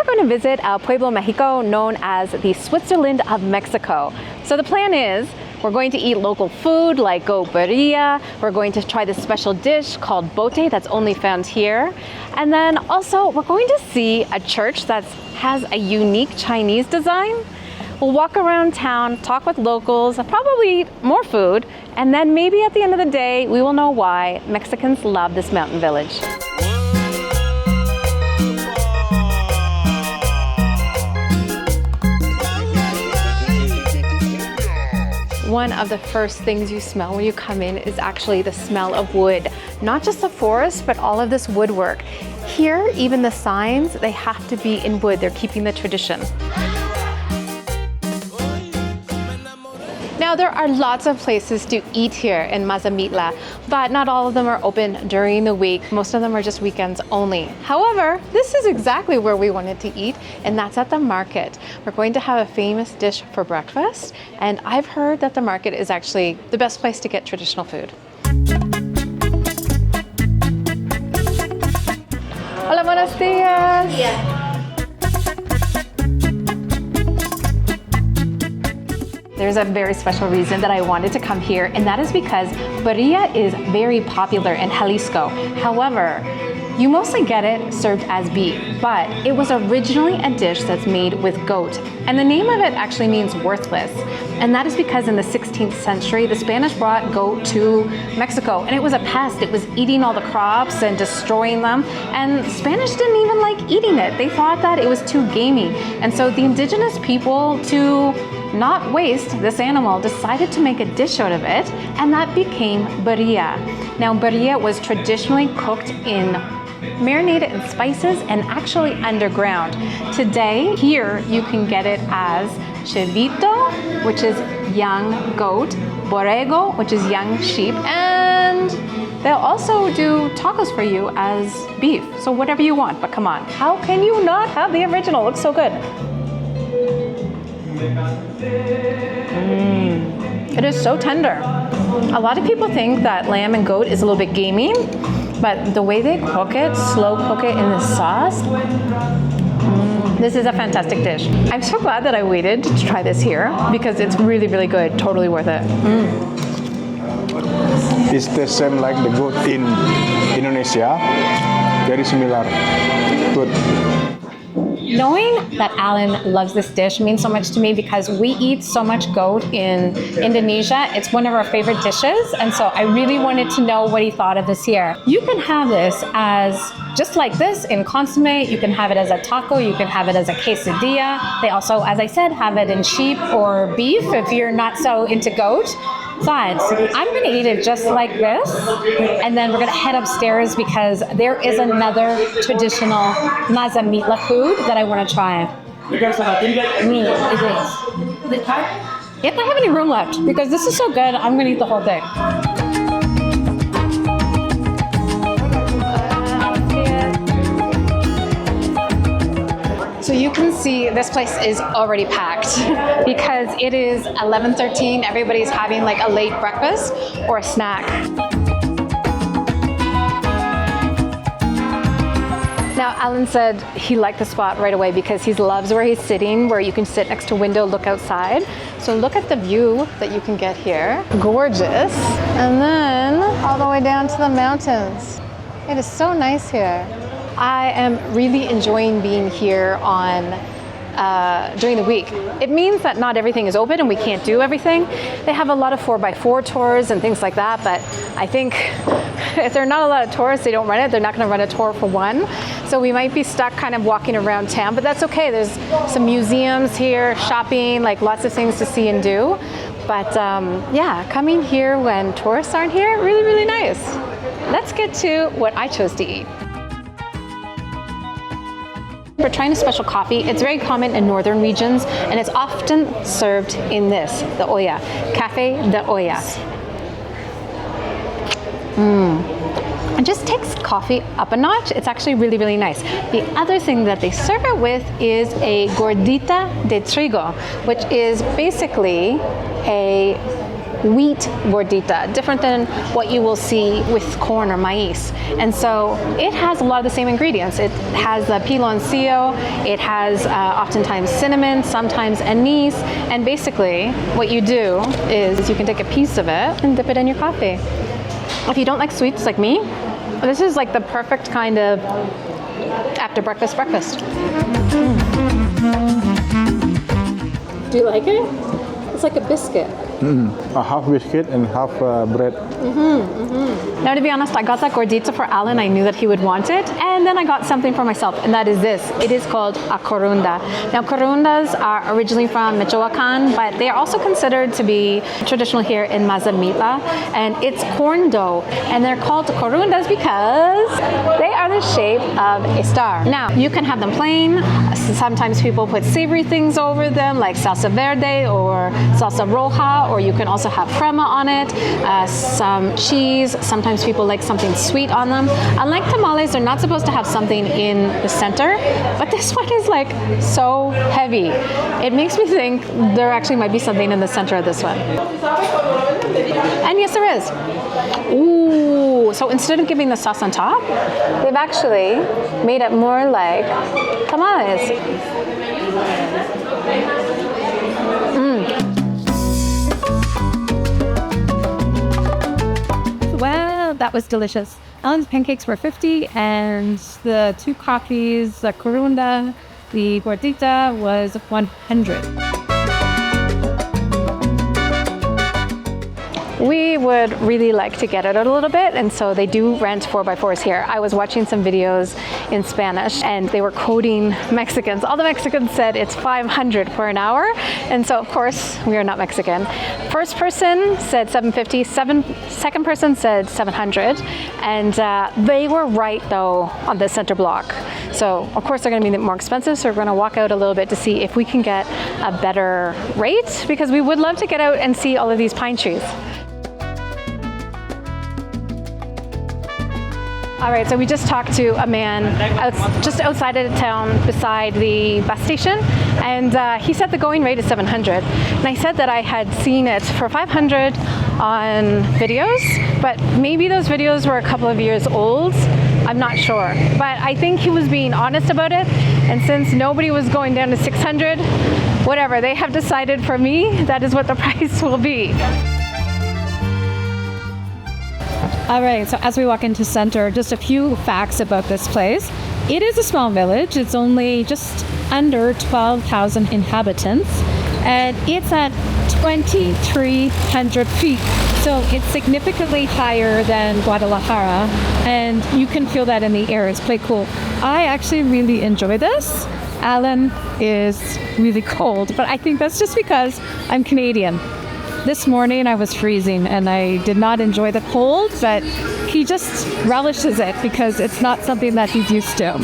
going to visit Pueblo, Mexico, known as the Switzerland of Mexico. So the plan is we're going to eat local food like goat birria. We're going to try this special dish called bote that's only found here. And then also we're going to see a church that has a unique Chinese design. We'll walk around town, talk with locals, probably eat more food, and then maybe at the end of the day, we will know why Mexicans love this mountain village. One of the first things you smell when you come in is actually the smell of wood. Not just the forest, but all of this woodwork. Here, even the signs, they have to be in wood. They're keeping the tradition. Now, there are lots of places to eat here in Mazamitla, but not all of them are open during the week. Most of them are just weekends only. However, this is exactly where we wanted to eat, and that's at the market. We're going to have a famous dish for breakfast, and I've heard that the market is actually the best place to get traditional food. Hola, buenos días. Yeah. There's a very special reason that I wanted to come here, and that is because birria is very popular in Jalisco. However, you mostly get it served as beef, but it was originally a dish that's made with goat. And the name of it actually means worthless. And that is because in the 16th century, the Spanish brought goat to Mexico, and it was a pest. It was eating all the crops and destroying them. And Spanish didn't even like eating it. They thought that it was too gamey. And so the indigenous people, to not waste this animal, decided to make a dish out of it, and that became birria. Now, birria was traditionally cooked in marinated in spices and actually underground. Today, here you can get it as chivito, which is young goat, borrego, which is young sheep, and they'll also do tacos for you as beef. So whatever you want, but come on, how can you not have the original? It looks so good. It is so tender. A lot of people think that lamb and goat is a little bit gamey, but the way they cook it, slow cook it in the sauce, this is a fantastic dish. I'm so glad that I waited to try this here because it's really, really good. Totally worth it. It's the same like the goat in Indonesia. Very similar. Good. Knowing that Alan loves this dish means so much to me because we eat so much goat in Indonesia. It's one of our favorite dishes, and so I really wanted to know what he thought of this here. You can have this as just like this in consomme. You can have it as a taco. You can have it as a quesadilla. They also, as I said, have it in sheep or beef if you're not so into goat. But I'm going to eat it just like this, and then we're going to head upstairs because there is another traditional Mazamitla food that I want to try. If I have any room left, because this is so good, I'm going to eat the whole thing. So you can see this place is already packed because it is 11:13. Everybody's having like a late breakfast or a snack. Now, Alan said he liked the spot right away because he loves where he's sitting, where you can sit next to a window, look outside. So look at the view that you can get here. Gorgeous. And then all the way down to the mountains. It is so nice here. I am really enjoying being here on during the week. It means that not everything is open and we can't do everything. They have a lot of 4x4 tours and things like that, but I think if there are not a lot of tourists, they don't run it. They're not going to run a tour for one. So we might be stuck kind of walking around town, but that's okay. There's some museums here, shopping, like lots of things to see and do. But yeah, coming here when tourists aren't here, really, really nice. Let's get to what I chose to eat. We're trying a special coffee. It's very common in northern regions, and it's often served in this, the olla, café de olla. It just takes coffee up a notch. It's actually really, really nice. The other thing that they serve it with is a gordita de trigo, which is basically a wheat gordita, different than what you will see with corn or maize. And so it has a lot of the same ingredients. It has the piloncillo, it has oftentimes cinnamon, sometimes anise, and basically what you do is you can take a piece of it and dip it in your coffee. If you don't like sweets like me, this is like the perfect kind of after breakfast. Do you like it? It's like a biscuit. A half biscuit and half bread. Now, to be honest, I got that gordita for Alan. I knew that he would want it. And then I got something for myself, and that is this. It is called a corunda. Now, corundas are originally from Michoacán, but they are also considered to be traditional here in Mazamitla. And it's corn dough. And they're called corundas because they are the shape of a star. Now, you can have them plain. Sometimes people put savory things over them, like salsa verde or salsa roja, or you can also have crema on it, some cheese. Sometimes people like something sweet on them. Unlike tamales, they're not supposed to have something in the center, but this one is like so heavy. It makes me think there actually might be something in the center of this one. And yes, there is. Ooh, so instead of giving the sauce on top, they've actually made it more like tamales. Well, that was delicious. Alan's pancakes were 50, and the 2 coffees, the corunda, the gordita was 100. We would really like to get it a little bit, and so they do rent 4x4s here. I was watching some videos in Spanish, and they were quoting Mexicans. All the Mexicans said it's 500 for an hour, and so of course we are not Mexican. First person said 750, second person said 700, and they were right though on the center block. So of course they're going to be more expensive, so we're going to walk out a little bit to see if we can get a better rate, because we would love to get out and see all of these pine trees. All right, so we just talked to a man just outside of town beside the bus station, and he said the going rate is 700. And I said that I had seen it for 500 on videos, but maybe those videos were a couple of years old. I'm not sure, but I think he was being honest about it. And since nobody was going down to 600, whatever, they have decided for me, that is what the price will be. All right, so as we walk into center, just a few facts about this place. It is a small village. It's only just under 12,000 inhabitants, and it's at 2,300 feet. So it's significantly higher than Guadalajara, and you can feel that in the air. It's pretty cool. I actually really enjoy this. Alan is really cold, but I think that's just because I'm Canadian. This morning I was freezing and I did not enjoy the cold, but he just relishes it because it's not something that he's used to.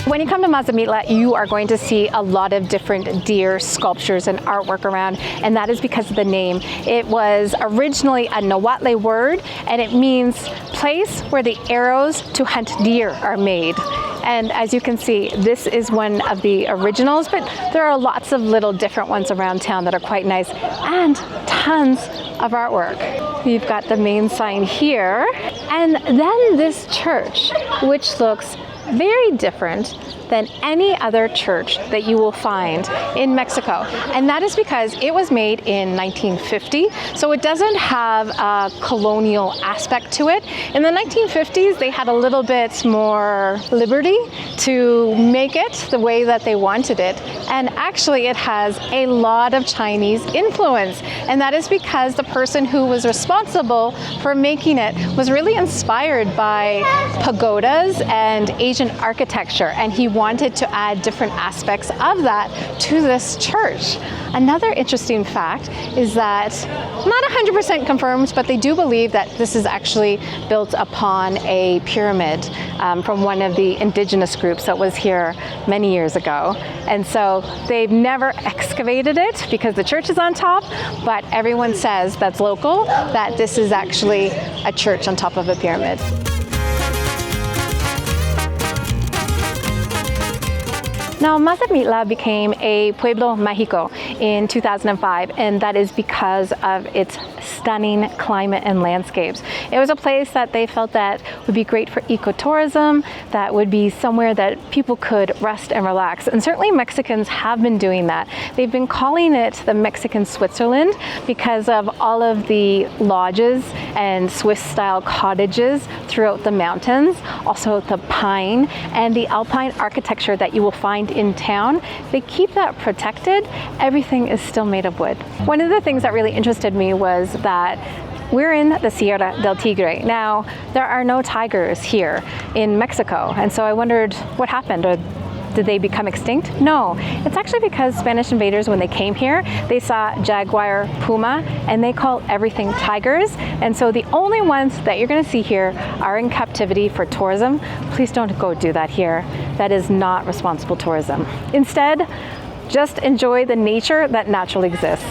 When you come to Mazamitla, you are going to see a lot of different deer sculptures and artwork around, and that is because of the name. It was originally a Nahuatl word, and it means place where the arrows to hunt deer are made. And as you can see, this is one of the originals, but there are lots of little different ones around town that are quite nice, and tons of artwork. You've got the main sign here, and then this church, which looks very different than any other church that you will find in Mexico. And that is because it was made in 1950, so it doesn't have a colonial aspect to it. In the 1950s, they had a little bit more liberty to make it the way that they wanted it. And actually, it has a lot of Chinese influence. And that is because the person who was responsible for making it was really inspired by pagodas and Asian architecture. And he wanted to add different aspects of that to this church. Another interesting fact is that, not 100% confirmed, but they do believe that this is actually built upon a pyramid from one of the indigenous groups that was here many years ago. And so they've never excavated it because the church is on top, but everyone says that's local, that this is actually a church on top of a pyramid. Now, Mazamitla became a Pueblo Mágico in 2005, and that is because of its stunning climate and landscapes. It was a place that they felt that would be great for ecotourism, that would be somewhere that people could rest and relax. And certainly Mexicans have been doing that. They've been calling it the Mexican Switzerland because of all of the lodges and Swiss-style cottages throughout the mountains, also the pine and the alpine architecture that you will find in town. They keep that protected. Everything is still made of wood. One of the things that really interested me was that we're in the Sierra del Tigre. Now, there are no tigers here in Mexico, and so I wondered what happened. Or did they become extinct? No, it's actually because Spanish invaders, when they came here, they saw jaguar, puma, and they call everything tigers. And so the only ones that you're gonna see here are in captivity for tourism. Please don't go do that here. That is not responsible tourism. Instead, just enjoy the nature that naturally exists.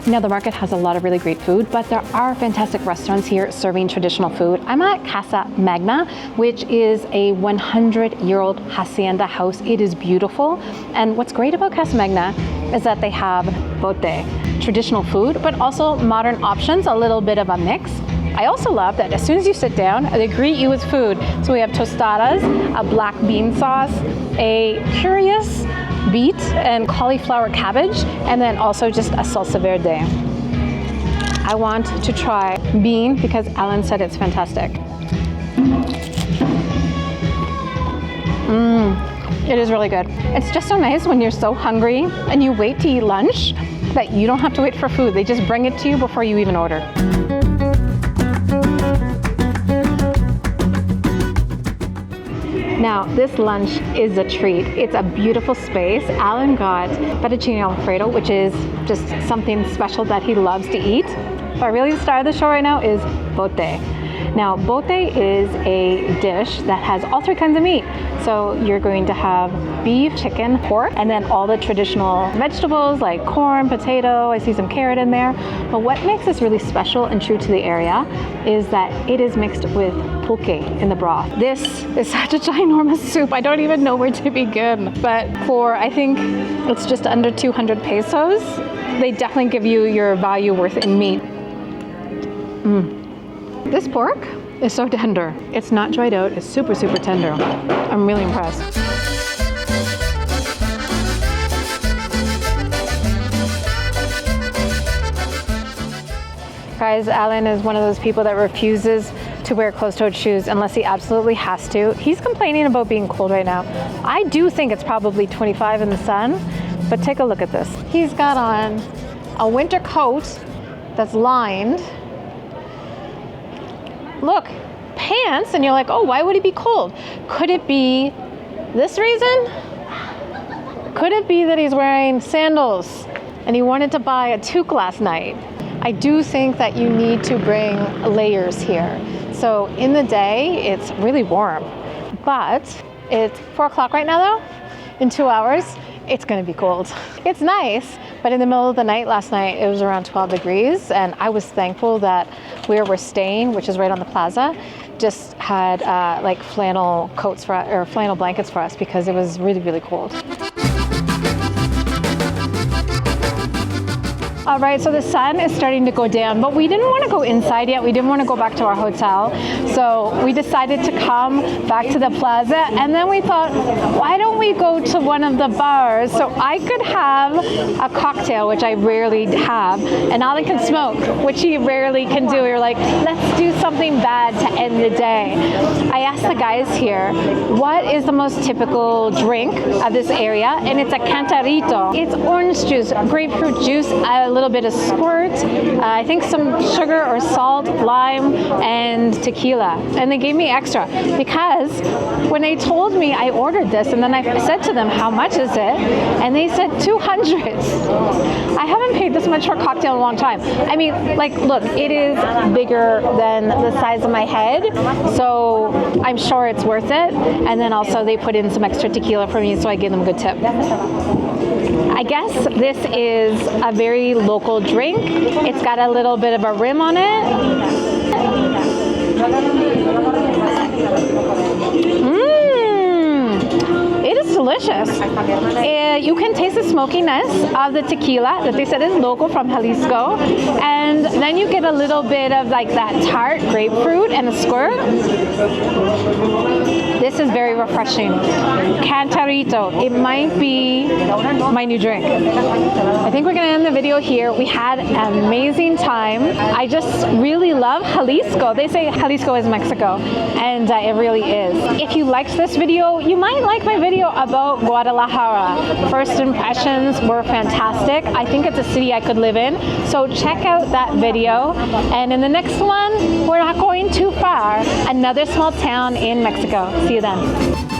Now, the market has a lot of really great food, but there are fantastic restaurants here serving traditional food. I'm at Casa Magna, which is a 100-year-old Hacienda house. It is beautiful. And what's great about Casa Magna is that they have bote, traditional food, but also modern options, a little bit of a mix. I also love that as soon as you sit down, they greet you with food. So we have tostadas, a black bean sauce, a curious beet and cauliflower cabbage, and then also just a salsa verde. I want to try bean because Alan said it's fantastic. It is really good. It's just so nice when you're so hungry and you wait to eat lunch that you don't have to wait for food. They just bring it to you before you even order. Now, this lunch is a treat. It's a beautiful space. Alan got fettuccine alfredo, which is just something special that he loves to eat. But really the star of the show right now is bote. Now, bote is a dish that has all three kinds of meat. So you're going to have beef, chicken, pork, and then all the traditional vegetables like corn, potato, I see some carrot in there. But what makes this really special and true to the area is that it is mixed with pulque in the broth. This is such a ginormous soup. I don't even know where to begin. But for, I think it's just under 200 pesos, they definitely give you your value worth in meat. This pork is so tender. It's not dried out, it's super, super tender. I'm really impressed. Guys, Alan is one of those people that refuses to wear closed-toed shoes unless he absolutely has to. He's complaining about being cold right now. I do think it's probably 25 in the sun, but take a look at this. He's got on a winter coat that's lined. Look, pants, and you're like, oh, why would he be cold? Could it be this reason? Could it be that he's wearing sandals and he wanted to buy a toque last night? I do think that you need to bring layers here. So in the day, it's really warm, but it's 4 o'clock right now though. In 2 hours, it's gonna be cold. It's nice, but in the middle of the night last night, it was around 12 degrees, and I was thankful that where we're staying, which is right on the plaza, just had like flannel coats for or flannel blankets for us because it was really, really cold. All right, so the sun is starting to go down, but we didn't want to go inside yet. We didn't want to go back to our hotel. So we decided to come back to the plaza, and then we thought, why don't we go to one of the bars so I could have a cocktail, which I rarely have, and Alan can smoke, which he rarely can do. We were like, let's do something bad to end the day. I asked the guys here, what is the most typical drink of this area? And it's a cantarito. It's orange juice, grapefruit juice, a little bit of squirt, I think some sugar or salt, lime, and tequila. And they gave me extra because when they told me I ordered this, and then I said to them, how much is it? And they said 200. I haven't paid this much for a cocktail in a long time. I mean, like, look, it is bigger than the size of my head, so I'm sure it's worth it. And then also they put in some extra tequila for me, so I gave them a good tip. I guess this is a very local drink. It's got a little bit of a rim on it. It is delicious. You can taste the smokiness of the tequila that they said is local from Jalisco, and then you get a little bit of like that tart grapefruit and a squirt. This is very refreshing. Cantarito. It might be my new drink. I think we're gonna end the video here. We had an amazing time. I just really love Jalisco. They say Jalisco is Mexico, and it really is. If you liked this video, you might like my video about Guadalajara. First impressions were fantastic. I think it's a city I could live in. So check out that video. And in the next one, we're not going too far. Another small town in Mexico. See you then.